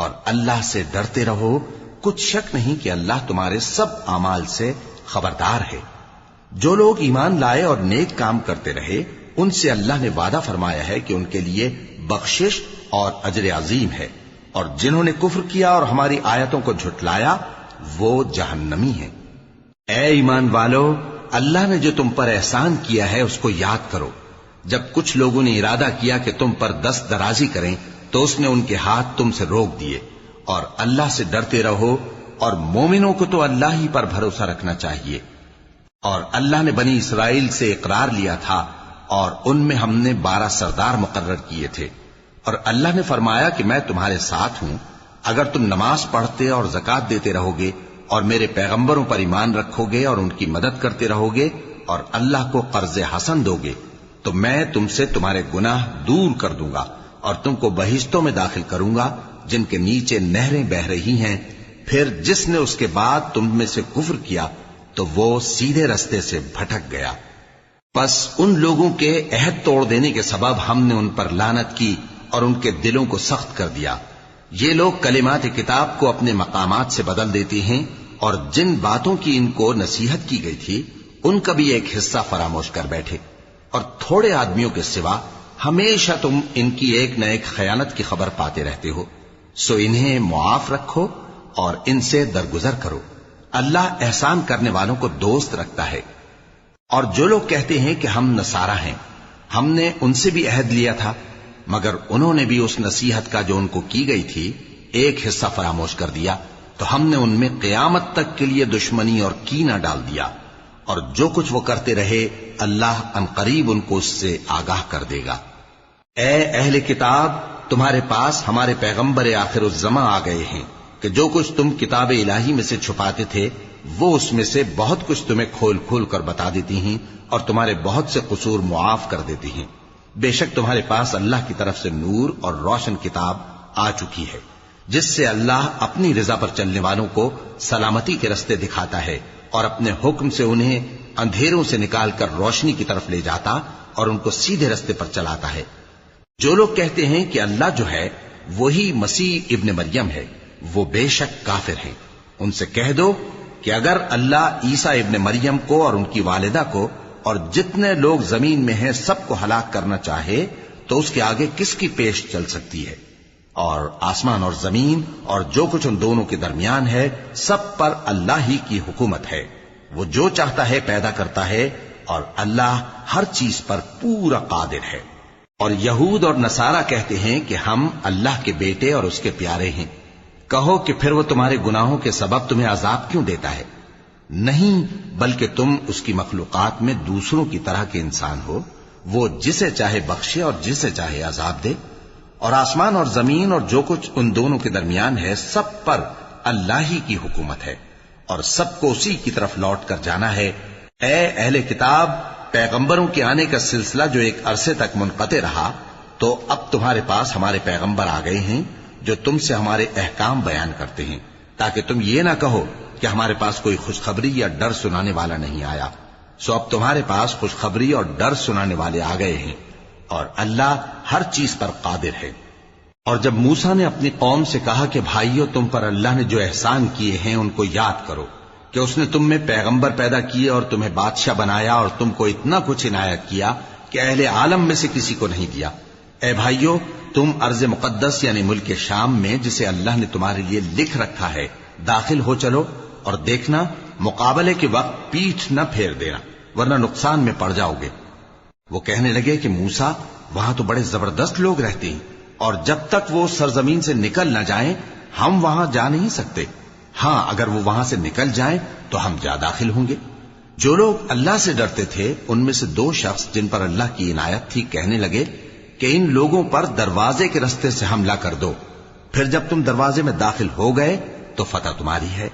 اور اللہ سے ڈرتے رہو، کچھ شک نہیں کہ اللہ تمہارے سب اعمال سے خبردار ہے۔ جو لوگ ایمان لائے اور نیک کام کرتے رہے ان سے اللہ نے وعدہ فرمایا ہے کہ ان کے لیے بخشش اور اجر عظیم ہے، اور جنہوں نے کفر کیا اور ہماری آیتوں کو جھٹلایا وہ جہنمی ہیں۔ اے ایمان والو، اللہ نے جو تم پر احسان کیا ہے اس کو یاد کرو۔ جب کچھ لوگوں نے ارادہ کیا کہ تم پر دست درازی کریں تو اس نے ان کے ہاتھ تم سے روک دیے، اور اللہ سے ڈرتے رہو، اور مومنوں کو تو اللہ ہی پر بھروسہ رکھنا چاہیے۔ اور اللہ نے بنی اسرائیل سے اقرار لیا تھا اور ان میں ہم نے 12 سردار مقرر کیے تھے، اور اللہ نے فرمایا کہ میں تمہارے ساتھ ہوں اگر تم نماز پڑھتے اور زکوٰۃ دیتے رہو گے اور میرے پیغمبروں پر ایمان رکھو گے اور ان کی مدد کرتے رہو گے اور اللہ کو قرض حسن دو گے تو میں تم سے تمہارے گناہ دور کر دوں گا اور تم کو بہشتوں میں داخل کروں گا جن کے نیچے نہریں بہ رہی ہیں۔ پھر جس نے اس کے بعد تم میں سے کفر کیا تو وہ سیدھے رستے سے بھٹک گیا۔ پس ان لوگوں کے عہد توڑ دینے کے سبب ہم نے ان پر لعنت کی اور ان کے دلوں کو سخت کر دیا۔ یہ لوگ کلمات کتاب کو اپنے مقامات سے بدل دیتے ہیں، اور جن باتوں کی ان کو نصیحت کی گئی تھی ان کا بھی ایک حصہ فراموش کر بیٹھے، اور تھوڑے آدمیوں کے سوا ہمیشہ تم ان کی ایک نہ ایک خیانت کی خبر پاتے رہتے ہو۔ سو انہیں معاف رکھو اور ان سے درگزر کرو، اللہ احسان کرنے والوں کو دوست رکھتا ہے۔ اور جو لوگ کہتے ہیں کہ ہم نصارہ ہیں، ہم نے ان سے بھی عہد لیا تھا، مگر انہوں نے بھی اس نصیحت کا جو ان کو کی گئی تھی ایک حصہ فراموش کر دیا، تو ہم نے ان میں قیامت تک کے لیے دشمنی اور کینہ ڈال دیا، اور جو کچھ وہ کرتے رہے اللہ عنقریب ان کو اس سے آگاہ کر دے گا۔ اے اہل کتاب، تمہارے پاس ہمارے پیغمبر آخر الزماں آ گئے ہیں کہ جو کچھ تم کتاب الہی میں سے چھپاتے تھے وہ اس میں سے بہت کچھ تمہیں کھول کھول کر بتا دیتی ہیں اور تمہارے بہت سے قصور معاف کر دیتی ہیں۔ بے شک تمہارے پاس اللہ کی طرف سے نور اور روشن کتاب آ چکی ہے، جس سے اللہ اپنی رضا پر چلنے والوں کو سلامتی کے رستے دکھاتا ہے اور اپنے حکم سے انہیں اندھیروں سے نکال کر روشنی کی طرف لے جاتا اور ان کو سیدھے رستے پر چلاتا ہے۔ جو لوگ کہتے ہیں کہ اللہ جو ہے وہی مسیح ابن مریم ہے وہ بے شک کافر ہیں۔ ان سے کہہ دو کہ اگر اللہ عیسیٰ ابن مریم کو اور ان کی والدہ کو اور جتنے لوگ زمین میں ہیں سب کو ہلاک کرنا چاہے تو اس کے آگے کس کی پیش چل سکتی ہے؟ اور آسمان اور زمین اور جو کچھ ان دونوں کے درمیان ہے سب پر اللہ ہی کی حکومت ہے۔ وہ جو چاہتا ہے پیدا کرتا ہے اور اللہ ہر چیز پر پورا قادر ہے۔ اور یہود اور نصارہ کہتے ہیں کہ ہم اللہ کے بیٹے اور اس کے پیارے ہیں۔ کہو کہ پھر وہ تمہارے گناہوں کے سبب تمہیں عذاب کیوں دیتا ہے؟ نہیں، بلکہ تم اس کی مخلوقات میں دوسروں کی طرح کے انسان ہو، وہ جسے چاہے بخشے اور جسے چاہے عذاب دے۔ اور آسمان اور زمین اور جو کچھ ان دونوں کے درمیان ہے سب پر اللہ ہی کی حکومت ہے اور سب کو اسی کی طرف لوٹ کر جانا ہے۔ اے اہل کتاب، پیغمبروں کے آنے کا سلسلہ جو ایک عرصے تک منقطع رہا تو اب تمہارے پاس ہمارے پیغمبر آ گئے ہیں جو تم سے ہمارے احکام بیان کرتے ہیں، تاکہ تم یہ نہ کہو کہ ہمارے پاس کوئی خوشخبری یا ڈر سنانے والا نہیں آیا۔ سو اب تمہارے پاس خوشخبری اور ڈر سنانے والے آ گئے ہیں، اور اللہ ہر چیز پر قادر ہے۔ اور جب موسیٰ نے اپنی قوم سے کہا کہ بھائیو، تم پر اللہ نے جو احسان کیے ہیں ان کو یاد کرو، کہ اس نے تم میں پیغمبر پیدا کیے اور تمہیں بادشاہ بنایا اور تم کو اتنا کچھ عنایت کیا کہ اہل عالم میں سے کسی کو نہیں دیا۔ اے بھائیو، تم ارض مقدس یعنی ملک شام میں جسے اللہ نے تمہارے لیے لکھ رکھا ہے داخل ہو چلو، اور دیکھنا مقابلے کے وقت پیٹھ نہ پھیر دینا ورنہ نقصان میں پڑ جاؤ گے۔ وہ کہنے لگے کہ موسیٰ، وہاں تو بڑے زبردست لوگ رہتے ہیں اور جب تک وہ سرزمین سے نکل نہ جائیں ہم وہاں جا نہیں سکتے۔ ہاں، اگر وہ وہاں سے نکل جائیں تو ہم جا داخل ہوں گے۔ جو لوگ اللہ سے ڈرتے تھے ان میں سے 2 شخص جن پر اللہ کی عنایت تھی کہنے لگے کہ ان لوگوں پر دروازے کے رستے سے حملہ کر دو، پھر جب تم دروازے میں داخل ہو گئے تو فتح تمہاری ہے،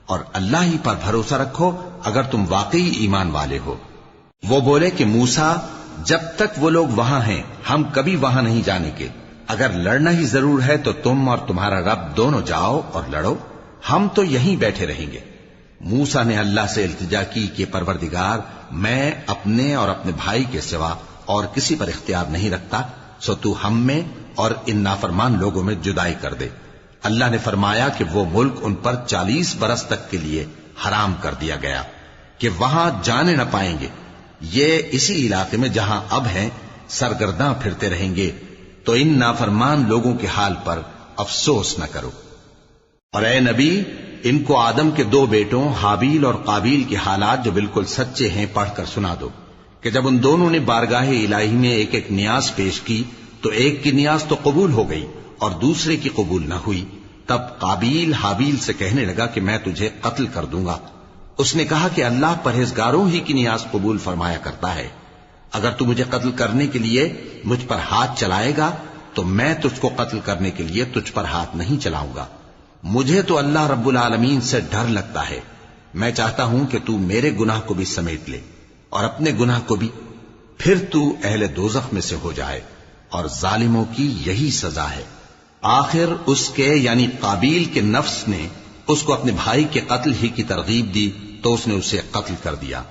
اور اللہ ہی پر بھروسہ رکھو اگر تم واقعی ایمان والے ہو۔ وہ بولے کہ موسیٰ، جب تک وہ لوگ وہاں ہیں ہم کبھی وہاں نہیں جانے کے، اگر لڑنا ہی ضرور ہے تو تم اور تمہارا رب دونوں جاؤ اور لڑو، ہم تو یہیں بیٹھے رہیں گے۔ موسیٰ نے اللہ سے التجا کی کہ پروردگار، میں اپنے اور اپنے بھائی کے سوا اور کسی پر اختیار نہیں رکھتا، سو تو ہم میں اور ان نافرمان لوگوں میں جدائی کر دے۔ اللہ نے فرمایا کہ وہ ملک ان پر 40 برس تک کے لیے حرام کر دیا گیا کہ وہاں جانے نہ پائیں گے. یہ اسی علاقے میں جہاں اب ہیں سرگرداں پھرتے رہیں گے. تو ان نافرمان لوگوں کے حال پر افسوس نہ کرو. اور اے نبی، ان کو آدم کے 2 بیٹوں حابیل اور قابیل کے حالات جو بالکل سچے ہیں پڑھ کر سنا دو کہ جب ان دونوں نے بارگاہ الہی میں ایک ایک نیاز پیش کی تو ایک کی نیاز تو قبول ہو گئی اور دوسرے کی قبول نہ ہوئی. تب قابیل حابیل سے کہنے لگا کہ میں تجھے قتل کر دوں گا. اس نے کہا کہ اللہ پرہیزگاروں ہی کی نیاز قبول فرمایا کرتا ہے. اگر تو مجھے قتل کرنے کے لیے مجھ پر ہاتھ چلائے گا تو میں تجھ کو قتل کرنے کے لیے تجھ پر ہاتھ نہیں چلاؤں گا. مجھے تو اللہ رب العالمین سے ڈر لگتا ہے. میں چاہتا ہوں کہ تو میرے گناہ کو بھی سمیٹ لے اور اپنے گناہ کو بھی، پھر تو اہل دوزخ میں سے ہو جائے، اور ظالموں کی یہی سزا ہے. آخر اس کے یعنی قابیل کے نفس نے اس کو اپنے بھائی کے قتل ہی کی ترغیب دی تو اس نے اسے قتل کر دیا.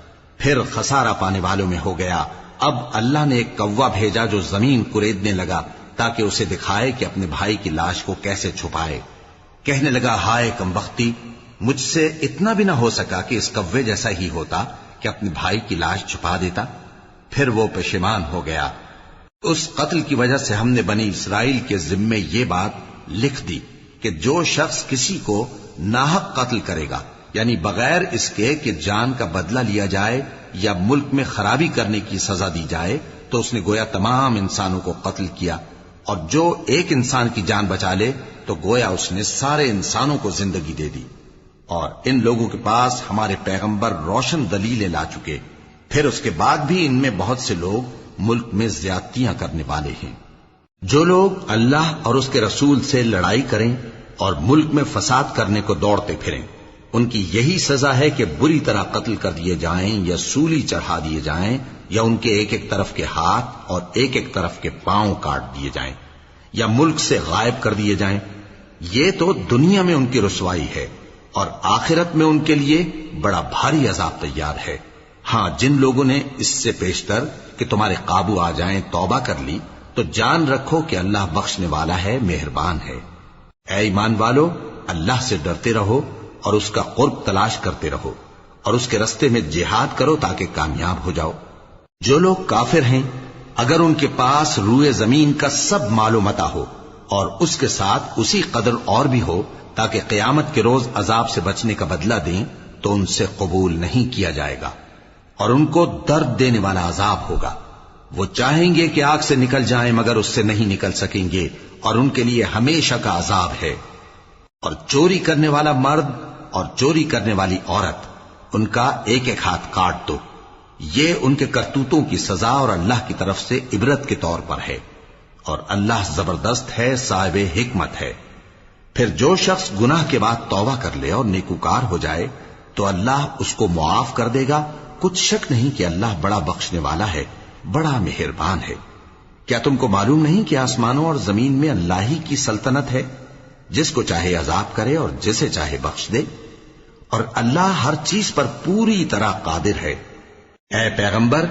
پھر خسارہ پانے والوں میں ہو گیا. اب اللہ نے ایک کوا بھیجا جو زمین کریدنے لگا تاکہ اسے دکھائے کہ اپنے بھائی کی لاش کو کیسے چھپائے. کہنے لگا ہائے کمبختی، مجھ سے اتنا بھی نہ ہو سکا کہ اس کوے جیسا ہی ہوتا کہ اپنے بھائی کی لاش چھپا دیتا. پھر وہ پشیمان ہو گیا. اس قتل کی وجہ سے ہم نے بنی اسرائیل کے ذمے یہ بات لکھ دی کہ جو شخص کسی کو ناحق قتل کرے گا، یعنی بغیر اس کے کہ جان کا بدلہ لیا جائے یا ملک میں خرابی کرنے کی سزا دی جائے، تو اس نے گویا تمام انسانوں کو قتل کیا. اور جو ایک انسان کی جان بچا لے تو گویا اس نے سارے انسانوں کو زندگی دے دی. اور ان لوگوں کے پاس ہمارے پیغمبر روشن دلیلیں لا چکے، پھر اس کے بعد بھی ان میں بہت سے لوگ ملک میں زیادتیاں کرنے والے ہیں. جو لوگ اللہ اور اس کے رسول سے لڑائی کریں اور ملک میں فساد کرنے کو دوڑتے پھریں، ان کی یہی سزا ہے کہ بری طرح قتل کر دیے جائیں یا سولی چڑھا دیے جائیں یا ان کے ایک ایک طرف کے ہاتھ اور ایک ایک طرف کے پاؤں کاٹ دیے جائیں یا ملک سے غائب کر دیے جائیں. یہ تو دنیا میں ان کی رسوائی ہے اور آخرت میں ان کے لیے بڑا بھاری عذاب تیار ہے. ہاں، جن لوگوں نے اس سے پیشتر کہ تمہارے قابو آ جائیں توبہ کر لی تو جان رکھو کہ اللہ بخشنے والا ہے، مہربان ہے. اے ایمان والو، اللہ سے ڈرتے رہو اور اس کا قرب تلاش کرتے رہو اور اس کے رستے میں جہاد کرو تاکہ کامیاب ہو جاؤ. جو لوگ کافر ہیں اگر ان کے پاس روئے زمین کا سب مال و متاع ہو اور اس کے ساتھ اسی قدر اور بھی ہو تاکہ قیامت کے روز عذاب سے بچنے کا بدلہ دیں تو ان سے قبول نہیں کیا جائے گا اور ان کو درد دینے والا عذاب ہوگا. وہ چاہیں گے کہ آگ سے نکل جائیں مگر اس سے نہیں نکل سکیں گے اور ان کے لیے ہمیشہ کا عذاب ہے. اور چوری کرنے والا مرد اور چوری کرنے والی عورت، ان کا ایک ایک ہاتھ کاٹ دو. یہ ان کے کرتوتوں کی سزا اور اللہ کی طرف سے عبرت کے طور پر ہے، اور اللہ زبردست ہے، صاحب حکمت ہے. پھر جو شخص گناہ کے بعد توبہ کر لے اور نیکوکار ہو جائے تو اللہ اس کو معاف کر دے گا. کچھ شک نہیں کہ اللہ بڑا بخشنے والا ہے، بڑا مہربان ہے. کیا تم کو معلوم نہیں کہ آسمانوں اور زمین میں اللہ ہی کی سلطنت ہے، جس کو چاہے عذاب کرے اور جسے چاہے بخش دے، اور اللہ ہر چیز پر پوری طرح قادر ہے. اے پیغمبر،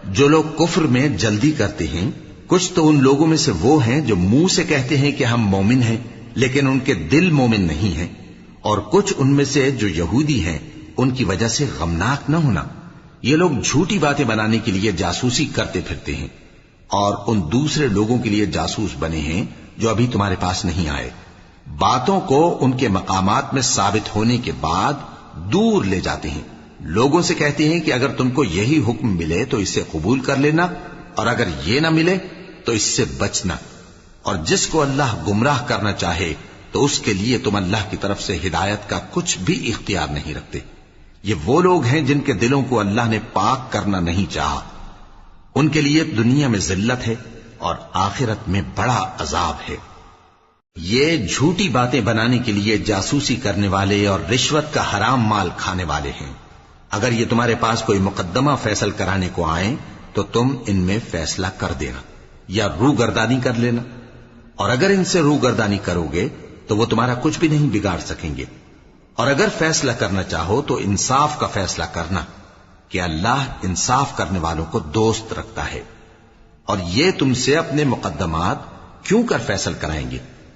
جو لوگ کفر میں جلدی کرتے ہیں، کچھ تو ان لوگوں میں سے وہ ہیں جو منہ سے کہتے ہیں کہ ہم مومن ہیں لیکن ان کے دل مومن نہیں ہیں، اور کچھ ان میں سے جو یہودی ہیں، ان کی وجہ سے غمناک نہ ہونا. یہ لوگ جھوٹی باتیں بنانے کے لیے جاسوسی کرتے پھرتے ہیں اور ان دوسرے لوگوں کے لیے جاسوس بنے ہیں جو ابھی تمہارے پاس نہیں آئے. باتوں کو ان کے مقامات میں ثابت ہونے کے بعد دور لے جاتے ہیں. لوگوں سے کہتے ہیں کہ اگر تم کو یہی حکم ملے تو اسے قبول کر لینا، اور اگر یہ نہ ملے تو اس سے بچنا. اور جس کو اللہ گمراہ کرنا چاہے تو اس کے لیے تم اللہ کی طرف سے ہدایت کا کچھ بھی اختیار نہیں رکھتے. یہ وہ لوگ ہیں جن کے دلوں کو اللہ نے پاک کرنا نہیں چاہا. ان کے لیے دنیا میں ذلت ہے اور آخرت میں بڑا عذاب ہے. یہ جھوٹی باتیں بنانے کے لیے جاسوسی کرنے والے اور رشوت کا حرام مال کھانے والے ہیں. اگر یہ تمہارے پاس کوئی مقدمہ فیصل کرانے کو آئیں تو تم ان میں فیصلہ کر دینا یا روگردانی کر لینا. اور اگر ان سے روگردانی کرو گے تو وہ تمہارا کچھ بھی نہیں بگاڑ سکیں گے. اور اگر فیصلہ کرنا چاہو تو انصاف کا فیصلہ کرنا کہ اللہ انصاف کرنے والوں کو دوست رکھتا ہے. اور یہ تم سے اپنے مقدمات کیوں کر فیصل کرائیں گے